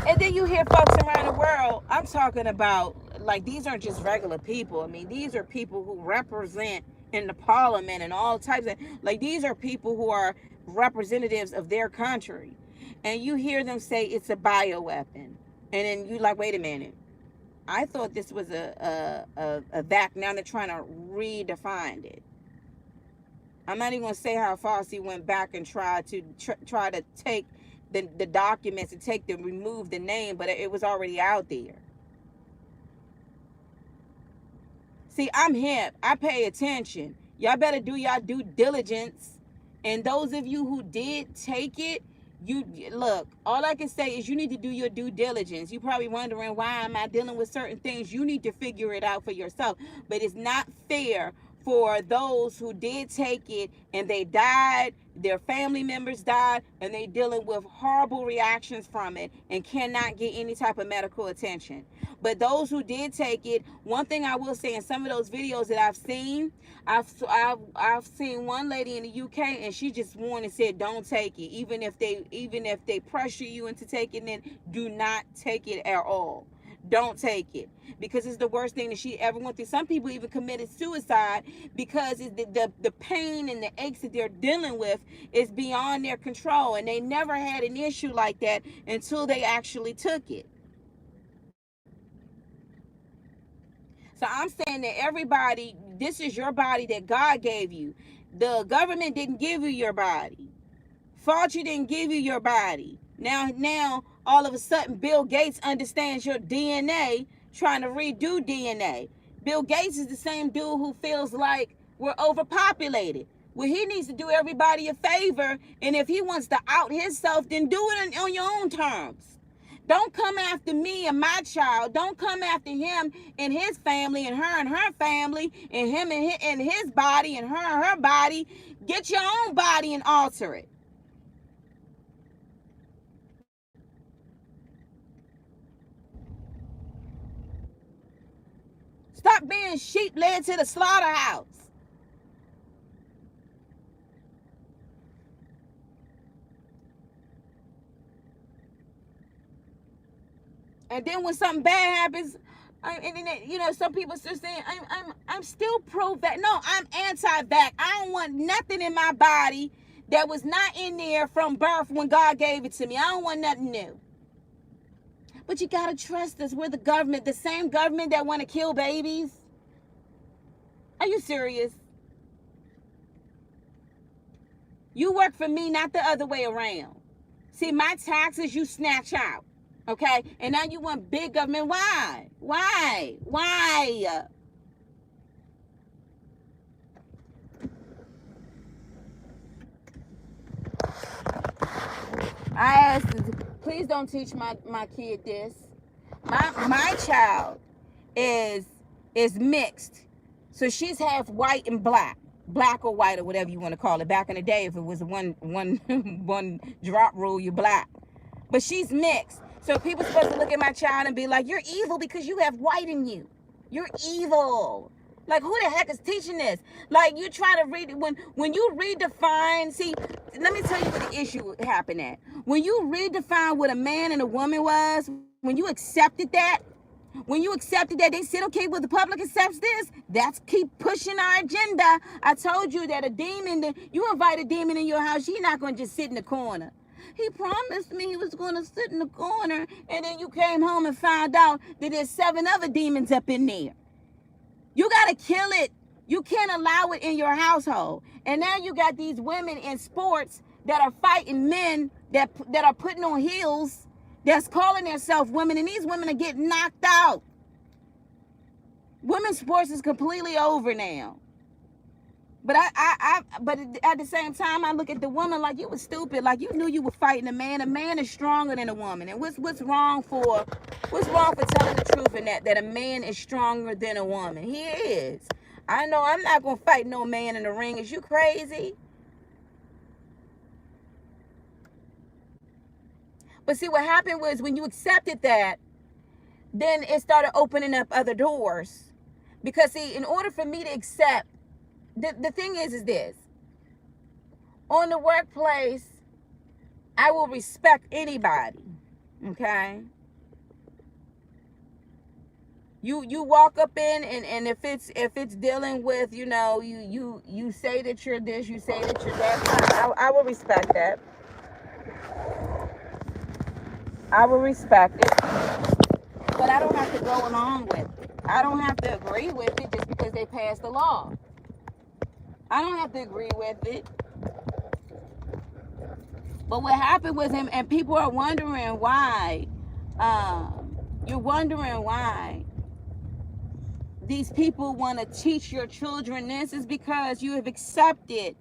And then you hear folks around the world, I'm talking about, like, these aren't just regular people. I mean, these are people who represent in the parliament and all types of, like, these are people who are representatives of their country. And you hear them say it's a bioweapon. And then you like, wait a minute. I thought this was a vac. Now they're trying to redefine it. I'm not even going to say how Fauci went back and tried to try to take the documents and remove the name, but it was already out there. See, I'm hip. I pay attention. Y'all better do y'all due diligence. And those of you who did take it, you look, all I can say is you need to do your due diligence. You're probably wondering, why am I dealing with certain things? You need to figure it out for yourself. But it's not fair for those who did take it and they died, their family members died, and they dealing with horrible reactions from it and cannot get any type of medical attention. But those who did take it, one thing I will say, in some of those videos that I've seen seen one lady in the UK, and she just warned and said, don't take it. Even if they pressure you into taking it, do not take it at all. Don't take it, because it's the worst thing that she ever went through. Some people even committed suicide because it's the pain and the aches that they're dealing with is beyond their control, and they never had an issue like that until they actually took it. So I'm saying that everybody, this is your body that God gave you. The government didn't give you your body. Fauci didn't give you your body. Now, all of a sudden, Bill Gates understands your DNA, trying to redo DNA. Bill Gates is the same dude who feels like we're overpopulated. Well, he needs to do everybody a favor, and if he wants to out himself, then do it on your own terms. Don't come after me and my child. Don't come after him and his family and her family and him and his body and her body. Get your own body and alter it. Stop being sheep led to the slaughterhouse. And then when something bad happens, some people still saying I'm still pro-vax. No, I'm anti-vax. I don't want nothing in my body that was not in there from birth when God gave it to me. I don't want nothing new. But you gotta trust us. We're the government, the same government that want to kill babies. Are you serious? You work for me, not the other way around. See, my taxes you snatch out. Okay? And now you want big government. Why? Why? I asked, please don't teach my kid this. My child is mixed. So she's half white and black or white or whatever you want to call it. Back in the day, if it was one drop rule, you're black. But she's mixed. So people supposed to look at my child and be like, you're evil because you have white in you. You're evil. Like, who the heck is teaching this? Like, you try to read, when you redefine, see, let me tell you what the issue happened at. When you redefine what a man and a woman was, when you accepted that, they said, okay, well, the public accepts this. That's keep pushing our agenda. I told you that you invite a demon in your house, he's not going to just sit in the corner. He promised me he was going to sit in the corner, and then you came home and found out that there's 7 other demons up in there. You got to kill it. You can't allow it in your household. And now you got these women in sports that are fighting men that are putting on heels, that's calling themselves women, and these women are getting knocked out. Women's sports is completely over now. But but at the same time, I look at the woman like, you was stupid. Like, you knew you were fighting a man. A man is stronger than a woman. And what's wrong for telling the truth in that a man is stronger than a woman? He is. I know I'm not gonna fight no man in the ring. Is you crazy? But see, what happened was when you accepted that, then it started opening up other doors. Because see, in order for me to accept, the thing is this. On the workplace, I will respect anybody. Okay? You walk up in, and if it's dealing with, you say that you're this, you say that you're that, I will respect that. I will respect it. But I don't have to go along with it. I don't have to agree with it just because they passed the law. I don't have to agree with it. But what happened with him, and people are wondering why, you're wondering why these people want to teach your children this, is because you have accepted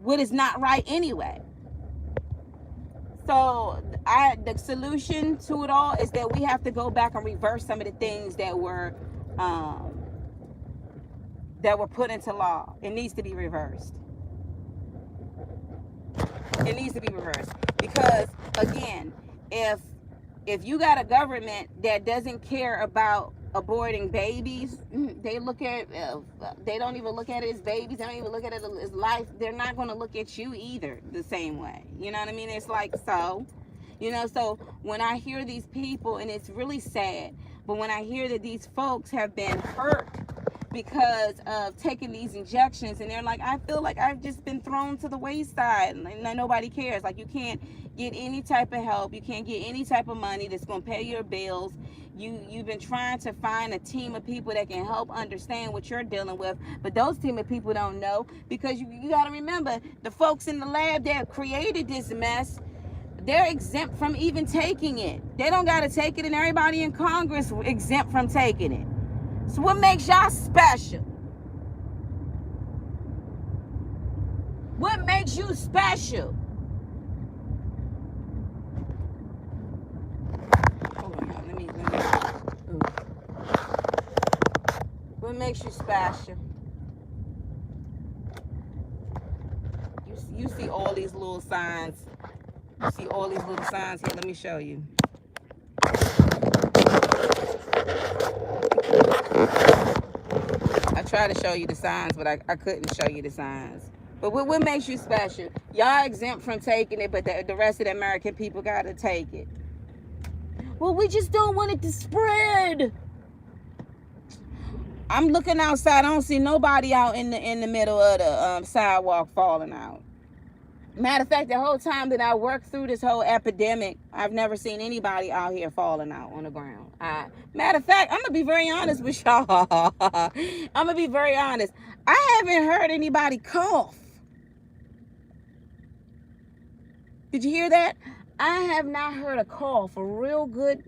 what is not right anyway. So the solution to it all is that we have to go back and reverse some of the things that were put into law. It needs to be reversed. It needs to be reversed. Because again, if you got a government that doesn't care about aborting babies, they don't even look at it as babies. They don't even look at it as life. They're not going to look at you either the same way. You know what I mean? It's like, so when I hear these people, and it's really sad, but when I hear that these folks have been hurt because of taking these injections, and they're like, I feel like I've just been thrown to the wayside, and nobody cares. Like, you can't get any type of help, you can't get any type of money that's going to pay your bills. You've been trying to find a team of people that can help understand what you're dealing with, but those team of people don't know, because you got to remember, the folks in the lab that created this mess, they're exempt from even taking it. They don't got to take it, and everybody in Congress exempt from taking it. So what makes y'all special? What makes you special? Hold on, let me. What makes you special? You see all these little signs. You see all these little signs here. Let me show you. I tried to show you the signs, but I couldn't show you the signs. But what makes you special? Y'all exempt from taking it, but the rest of the American people got to take it. Well, we just don't want it to spread. I'm looking outside. I don't see nobody out in the middle of the sidewalk falling out. Matter of fact, the whole time that I worked through this whole epidemic, I've never seen anybody out here falling out on the ground. Matter of fact, I'm going to be very honest with y'all. I'm going to be very honest. I haven't heard anybody cough. Did you hear that? I have not heard a cough, a real good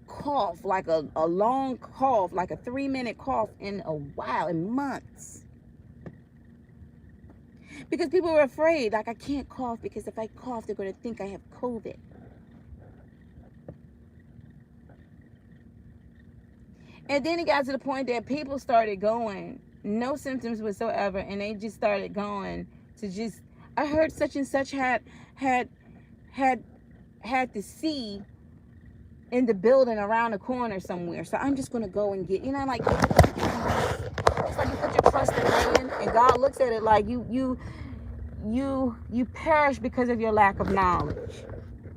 cough, like a long cough, like a 3-minute cough in a while, in months. Because people were afraid, like, I can't cough because if I cough, they're going to think I have COVID. And then it got to the point that people started going, no symptoms whatsoever, and they just started going to just, I heard such and such had to see in the building around the corner somewhere, so I'm just going to go and get, like, it's like you put your trust in man, and God looks at it like you perish because of your lack of knowledge.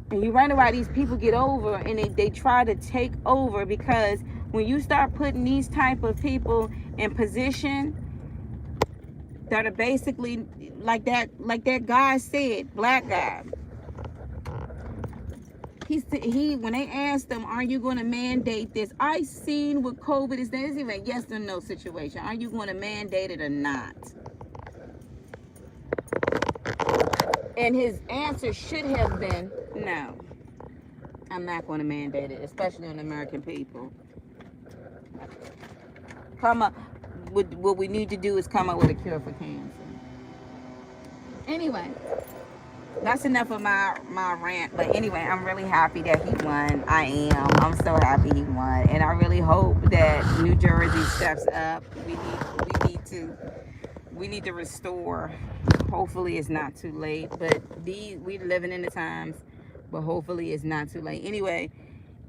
And you wonder why these people get over, and they try to take over, because when you start putting these type of people in position that are basically like that guy said, black guy. He when they asked him, are you going to mandate this? I seen what COVID is. There's even a yes or no situation. Are you going to mandate it or not? And his answer should have been, no, I'm not going to mandate it, especially on the American people. Come on. what we need to do is come up with a cure for cancer. Anyway, that's enough of my rant. But anyway, I'm really happy that he won. I am. I'm so happy he won, and I really hope that New Jersey steps up. We need to restore. Hopefully, it's not too late. But we living in the times, but hopefully, it's not too late. Anyway,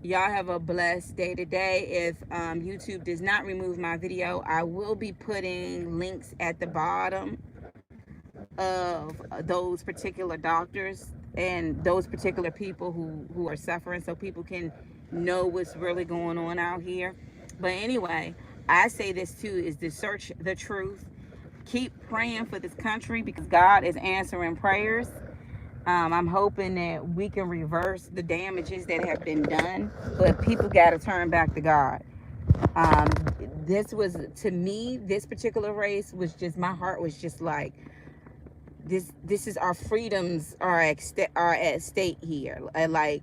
y'all have a blessed day today. If YouTube does not remove my video, I will be putting links at the bottom of those particular doctors and those particular people who are suffering, so people can know what's really going on out here. But anyway, I say this too, is to search the truth. Keep praying for this country because God is answering prayers. I'm hoping that we can reverse the damages that have been done, but people got to turn back to God. This was, to me, this particular race was just, my heart was just like, this is our freedoms are at stake here. Like,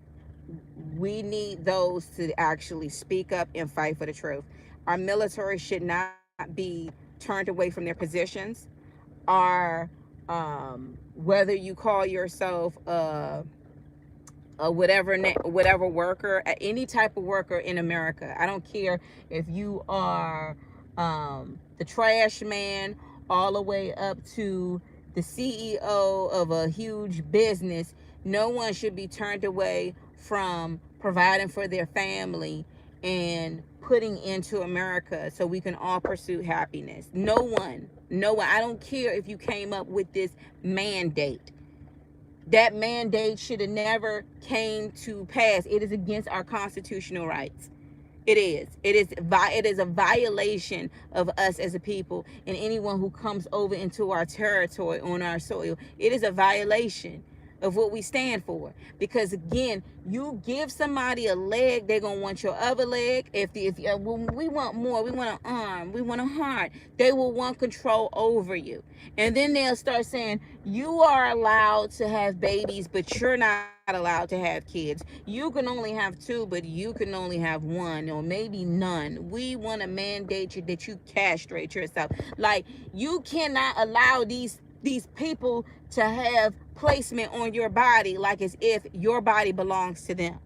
we need those to actually speak up and fight for the truth. Our military should not be turned away from their positions. Our whether you call yourself whatever worker, any type of worker in America, I don't care if you are the trash man all the way up to the CEO of a huge business. No one should be turned away from providing for their family and putting into America so we can all pursue happiness. No one. I don't care if you came up with this mandate. That mandate should have never came to pass. It is against our constitutional rights. It is. It is a violation of us as a people, and anyone who comes over into our territory, on our soil. It is a violation of what we stand for. Because again, you give somebody a leg, they're gonna want your other leg. If we want more, we want an arm, we want a heart, they will want control over you. And then they'll start saying, you are allowed to have babies, but you're not allowed to have kids. You can only have 2, but you can only have 1, or maybe none. We want to mandate you that you castrate yourself. Like, you cannot allow these people to have placement on your body like as if your body belongs to them.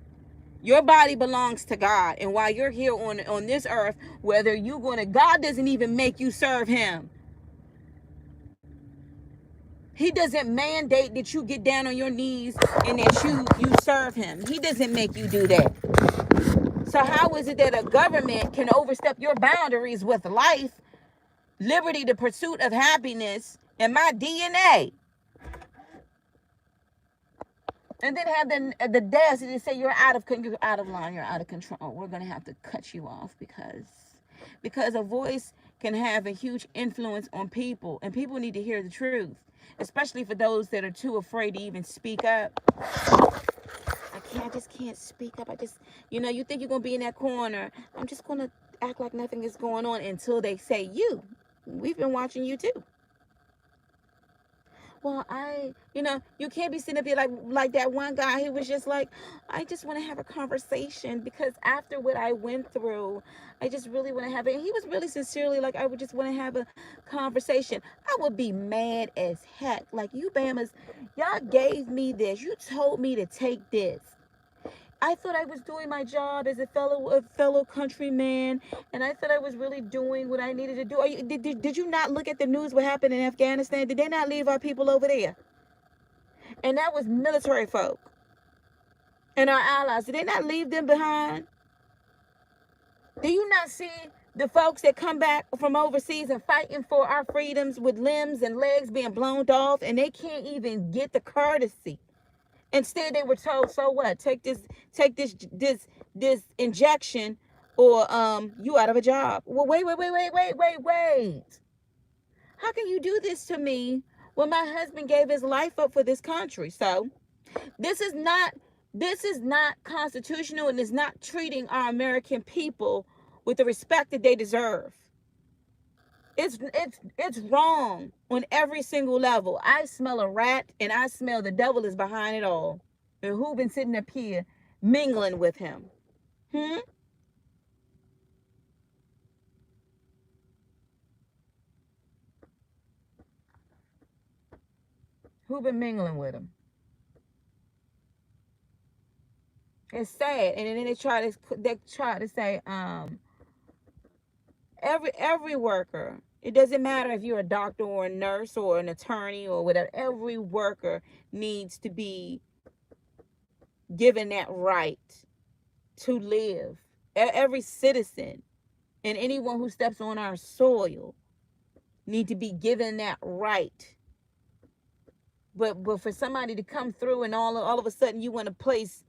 Your body belongs to God. And while you're here on this earth, whether you're going to, God doesn't even make you serve him. He doesn't mandate that you get down on your knees and that you serve him. He doesn't make you do that. So how is it that a government can overstep your boundaries with life, liberty, the pursuit of happiness, and my DNA? And then have the death to say you're out of line, you're out of control. We're gonna have to cut you off because a voice can have a huge influence on people, and people need to hear the truth, especially for those that are too afraid to even speak up. I just can't speak up. You think you're gonna be in that corner. I'm just gonna act like nothing is going on until they say we've been watching you too. Well, you can't be sitting up here like that one guy. He was just like, I just want to have a conversation because after what I went through, I just really want to have it. And he was really sincerely like, I would just want to have a conversation. I would be mad as heck. Like, you Bamas, y'all gave me this. You told me to take this. I thought I was doing my job as a fellow countryman, and I thought I was really doing what I needed to do. Did you not look at the news? What happened in Afghanistan? Did they not leave our people over there? And that was military folk and our allies. Did they not leave them behind? Do you not see the folks that come back from overseas and fighting for our freedoms with limbs and legs being blown off, and they can't even get the courtesy? Instead, they were told, so what? Take this injection, or you out of a job. Well, wait. How can you do this to me when my husband gave his life up for this country? So this is not constitutional, and is not treating our American people with the respect that they deserve. It's wrong on every single level. I smell a rat, and I smell the devil is behind it all. And who been sitting up here mingling with him? Who been mingling with them? It's sad. And then they try to say, every worker, it doesn't matter if you're a doctor or a nurse or an attorney or whatever, every worker needs to be given that right to live. Every citizen and anyone who steps on our soil need to be given that right. But for somebody to come through and all of a sudden you want to place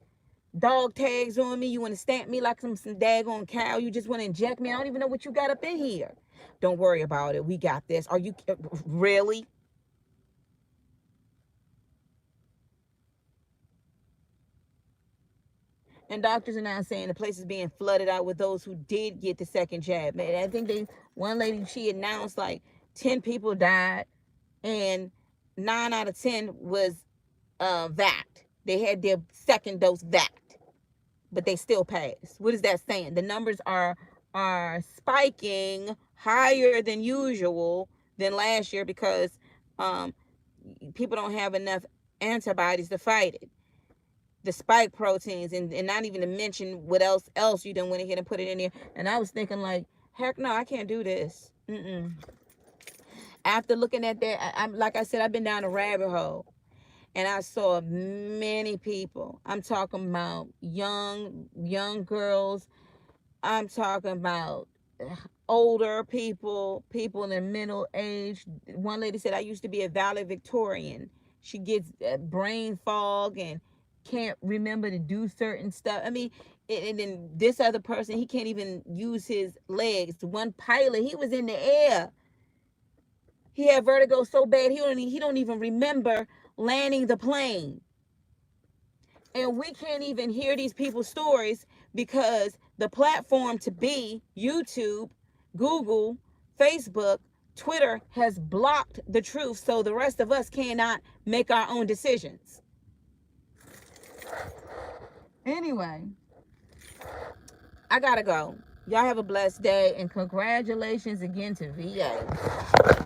dog tags on me, you want to stamp me like some daggone cow, you just want to inject me, I don't even know what you got up in here. Don't worry about it, we got this. Are you really? And doctors are now saying the place is being flooded out with those who did get the second jab. Man, I think one lady, she announced like 10 people died and 9 out of 10 was vaxxed. They had their second dose vaxxed, but they still passed. What is that saying? The numbers are spiking higher than usual than last year because people don't have enough antibodies to fight it. The spike proteins, and not even to mention what else you done went ahead and put it in there. And I was thinking like, heck no, I can't do this. After looking at that, I'm like I said, I've been down a rabbit hole, and I saw many people. I'm talking about young girls. I'm talking about older people in the middle age. One lady said, I used to be a valedictorian. She gets brain fog and can't remember to do certain stuff. I mean, and then this other person, he can't even use his legs. One pilot, he was in the air. He had vertigo so bad he don't even remember landing the plane. And we can't even hear these people's stories because the platform to be YouTube, Google, Facebook, Twitter has blocked the truth, so the rest of us cannot make our own decisions. Anyway, I gotta go. Y'all have a blessed day, and congratulations again to VA.